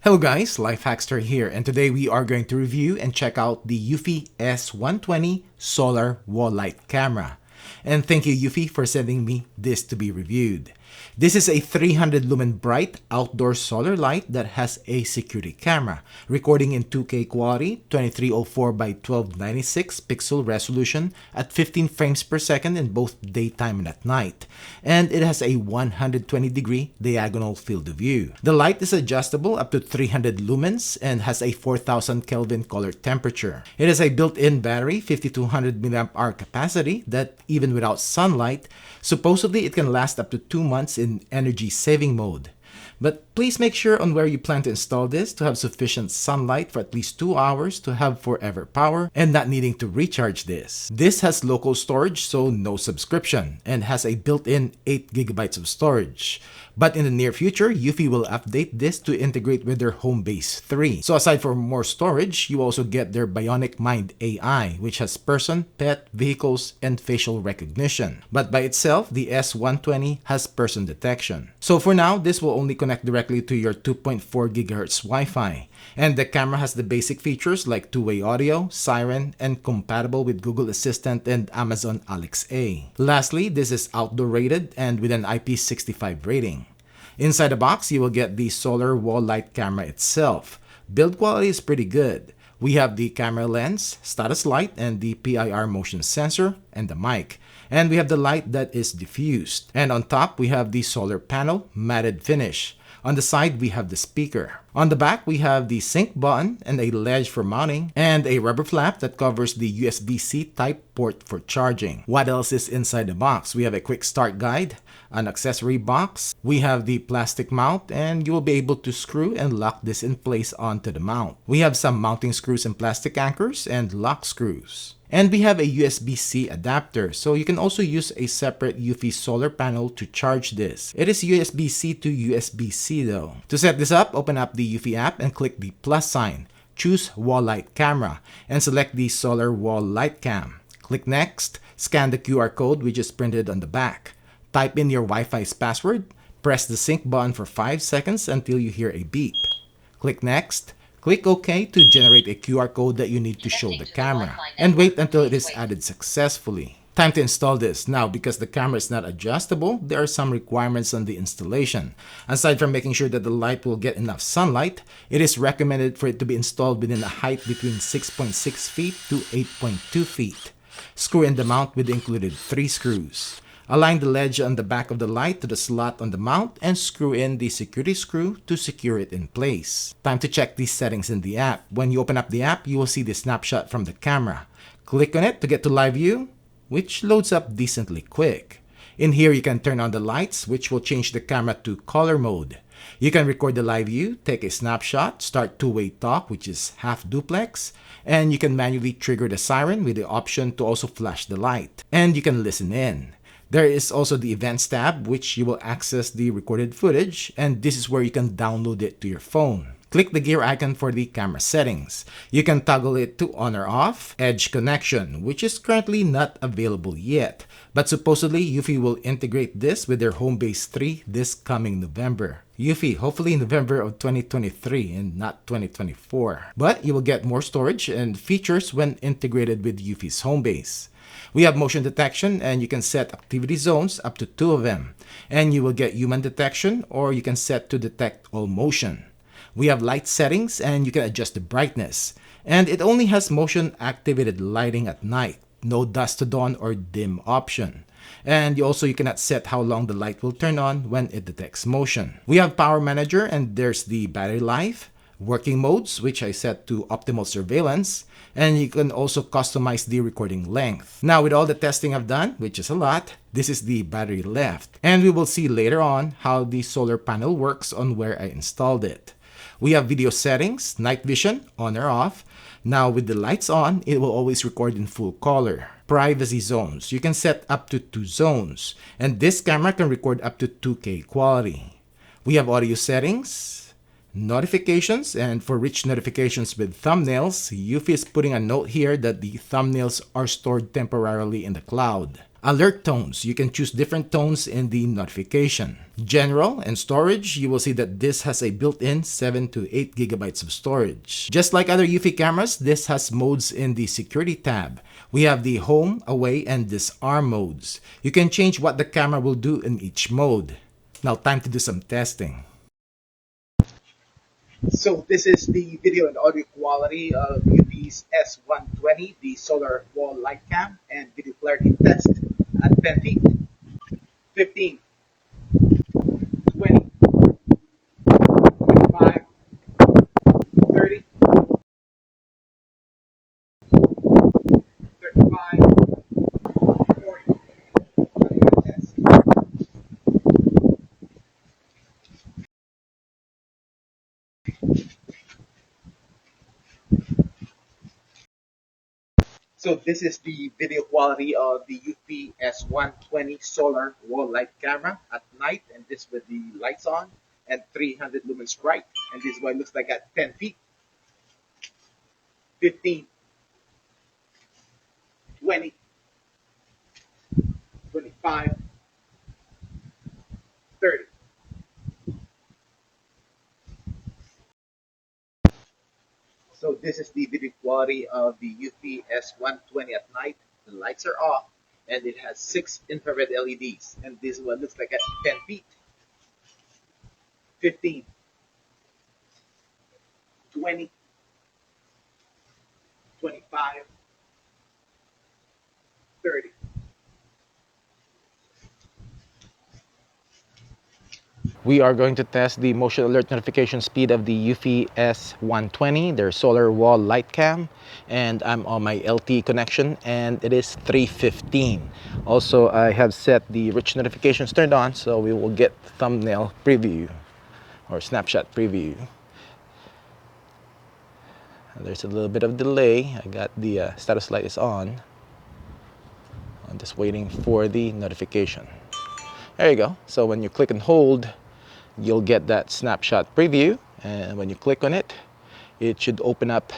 Hello guys, LifeHackster here, and today we are going to review and check out the Eufy S120 Solar Wall Light Camera. And thank you Eufy for sending me this to be reviewed. This is a 300 lumen bright outdoor solar light that has a security camera, recording in 2K quality, 2304 by 1296 pixel resolution at 15 frames per second in both daytime and at night. And it has a 120-degree diagonal field of view. The light is adjustable up to 300 lumens and has a 4000 Kelvin color temperature. It has a built-in battery, 5200 mAh capacity that even without sunlight, supposedly it can last up to 2 months in energy saving mode. But please make sure on where you plan to install this to have sufficient sunlight for at least 2 hours to have forever power and not needing to recharge this. This has local storage, so no subscription, and has a built-in 8 GB of storage. But in the near future, Eufy will update this to integrate with their Homebase 3. So aside from more storage, you also get their Bionic Mind AI, which has person, pet, vehicles, and facial recognition. But by itself, the S120 has person detection. So for now, this will only connect directly to your 2.4 GHz Wi-Fi. And the camera has the basic features like two-way audio, siren, and compatible with Google Assistant and Amazon Alexa. Lastly, this is outdoor rated and with an IP65 rating. Inside the box, you will get the solar wall light camera itself. Build quality is pretty good. We have the camera lens, status light, and the PIR motion sensor, and the mic. And we have the light that is diffused. And on top, we have the solar panel, matted finish. On the side, we have the speaker. On the back, we have the sync button and a ledge for mounting and a rubber flap that covers the USB-C type port for charging. What else is inside the box? We have a quick start guide, an accessory box, we have the plastic mount, and you will be able to screw and lock this in place onto the mount. We have some mounting screws and plastic anchors and lock screws. And we have a USB-C adapter, so you can also use a separate Eufy solar panel to charge this. It is USB-C to USB-C though. To set this up, open up the Eufy app and click the plus sign. Choose Wall Light Camera and select the Solar Wall Light Cam. Click Next, scan the QR code which is printed on the back. Type in your Wi-Fi's password, press the sync button for 5 seconds until you hear a beep. Click Next. Click OK to generate a QR code that you need to show the camera, and wait until it is added successfully. Time to install this. Now, because the camera is not adjustable, there are some requirements on the installation. Aside from making sure that the light will get enough sunlight, it is recommended for it to be installed within a height between 6.6 feet to 8.2 feet. Screw in the mount with the included 3 screws. Align the ledge on the back of the light to the slot on the mount and screw in the security screw to secure it in place. Time to check these settings in the app. When you open up the app, you will see the snapshot from the camera. Click on it to get to live view, which loads up decently quick. In here, you can turn on the lights, which will change the camera to color mode. You can record the live view, take a snapshot, start two-way talk, which is half duplex, and you can manually trigger the siren with the option to also flash the light. And you can listen in. There is also the Events tab, which you will access the recorded footage, and this is where you can download it to your phone. Click the gear icon for the camera settings. You can toggle it to on or off, edge connection, which is currently not available yet, but supposedly Eufy will integrate this with their Homebase 3 this coming November. Eufy, hopefully November of 2023 and not 2024. But you will get more storage and features when integrated with Eufy's Homebase. We have motion detection, and you can set activity zones up to 2 of them. And you will get human detection, or you can set to detect all motion. We have light settings, and you can adjust the brightness. And it only has motion activated lighting at night. No dusk to dawn or dim option. And you cannot set how long the light will turn on when it detects motion. We have power manager, and there's the battery life, working modes, which I set to optimal surveillance, and you can also customize the recording length. Now, with all the testing I've done, which is a lot, this is the battery left. And we will see later on how the solar panel works on where I installed it. We have video settings, night vision, on or off. Now, with the lights on, it will always record in full color. Privacy zones. You can set up to 2 zones, and this camera can record up to 2K quality. We have audio settings, notifications, and for rich notifications with thumbnails, Eufy is putting a note here that the thumbnails are stored temporarily in the cloud. Alert tones, you can choose different tones in the notification. General and storage, you will see that this has a built-in 7 to 8 gigabytes of storage. Just like other Eufy cameras, this has modes in the security tab. We have the home, away, and disarm modes. You can change what the camera will do in each mode. Now time to do some testing. So this is the video and audio quality of Eufy S120, the solar wall light cam, and video clarity test at 10 feet, 15, 20, 25, 30, 35, 40. Test. So this is the video quality of the Eufy S120 solar wall light camera at night, and this with the lights on and 300 lumens bright, and this is what it looks like at 10 feet, 15, 20, 25, 30. So this is the video quality of the Eufy S120 at night. The lights are off, and it has 6 infrared LEDs. And this is what it looks like at 10 feet, 15, 20, 25, 30. We are going to test the motion alert notification speed of the Eufy S120, their solar wall light cam, and I'm on my LTE connection and it is 315. Also, I have set the rich notifications turned on, so we will get thumbnail preview or snapshot preview. There's a little bit of delay. I got the status light is on. I'm just waiting for the notification. There you go. So when you click and hold, you'll get that snapshot preview, and when you click on it, it should open up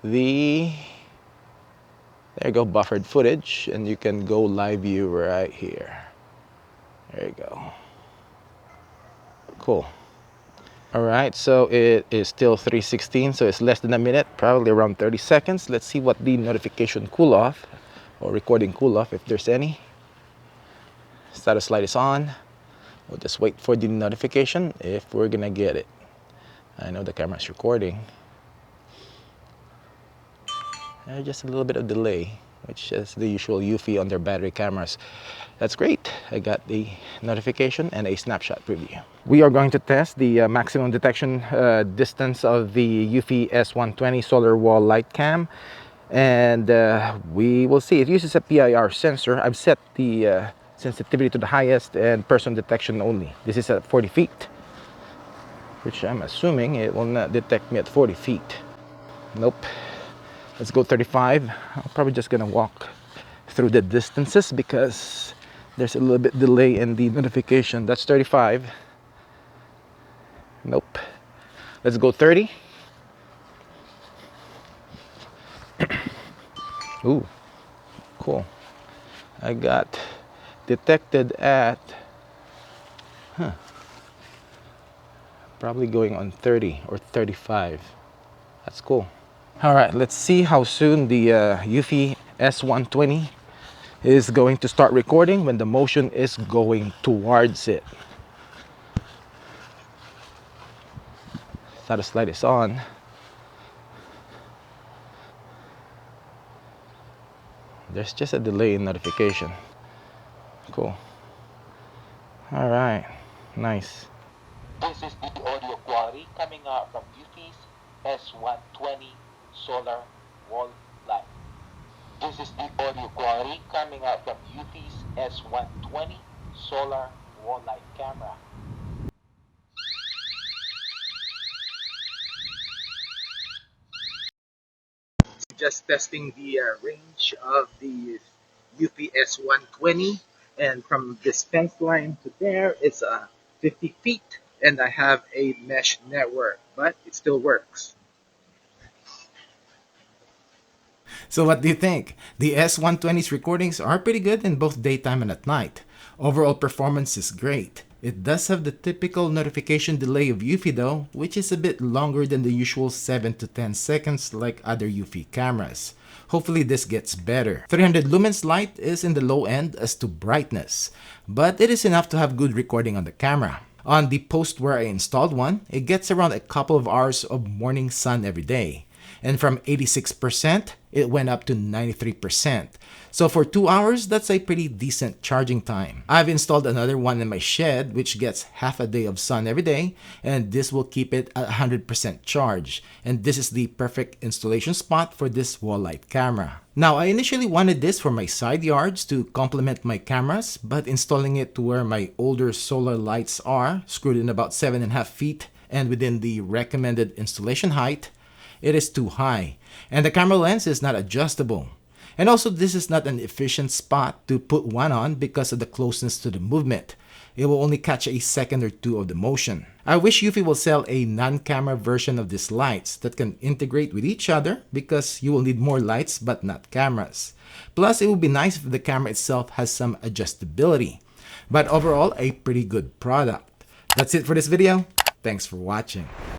the, there you go, buffered footage, and you can go live view right here. There you go. Cool. All right, so it is still 3:16, so it's less than a minute, probably around 30 seconds. Let's see what the notification cool off or recording cool off, if there's any. Status light is on. We'll just wait for the notification if we're gonna get it. I know the camera's recording. Just a little bit of delay, which is the usual Eufy on their battery cameras. That's great. I got the notification and a snapshot preview. We are going to test the maximum detection distance of the Eufy S120 solar wall light cam, and we will see. It uses a PIR sensor. I've set the sensitivity to the highest and person detection only. This is at 40 feet, which I'm assuming it will not detect me at 40 feet. Nope. Let's go 35. I'm probably just gonna walk through the distances because there's a little bit delay in the notification. That's 35. Nope. Let's go 30. Ooh, cool. I got detected at, probably going on 30 or 35. That's cool. All right, let's see how soon the Eufy S120 is going to start recording when the motion is going towards it. Status light is on. There's just a delay in notification. Cool. All right, nice. This is the audio quality coming out from Eufy's S120 solar wall light. This is the audio quality coming out from Eufy's S120 solar wall light camera. Just testing the range of the Eufy S120, and from this fence line to there, it's 50 feet, and I have a mesh network, but it still works. So what do you think? The S120's recordings are pretty good in both daytime and at night. Overall performance is great. It does have the typical notification delay of Eufy though, which is a bit longer than the usual 7 to 10 seconds like other Eufy cameras. Hopefully this gets better. 300 lumens light is in the low end as to brightness, but it is enough to have good recording on the camera. On the post where I installed one, it gets around a couple of hours of morning sun every day. And from 86%, it went up to 93%. So for 2 hours, that's a pretty decent charging time. I've installed another one in my shed, which gets half a day of sun every day, and this will keep it at 100% charge. And this is the perfect installation spot for this wall light camera. Now, I initially wanted this for my side yards to complement my cameras, but installing it to where my older solar lights are, screwed in about 7.5 feet and within the recommended installation height, it is too high, and the camera lens is not adjustable. And also, this is not an efficient spot to put one on because of the closeness to the movement. It will only catch a second or two of the motion. I wish Eufy will sell a non-camera version of these lights that can integrate with each other because you will need more lights but not cameras. Plus, it would be nice if the camera itself has some adjustability. But overall, a pretty good product. That's it for this video. Thanks for watching.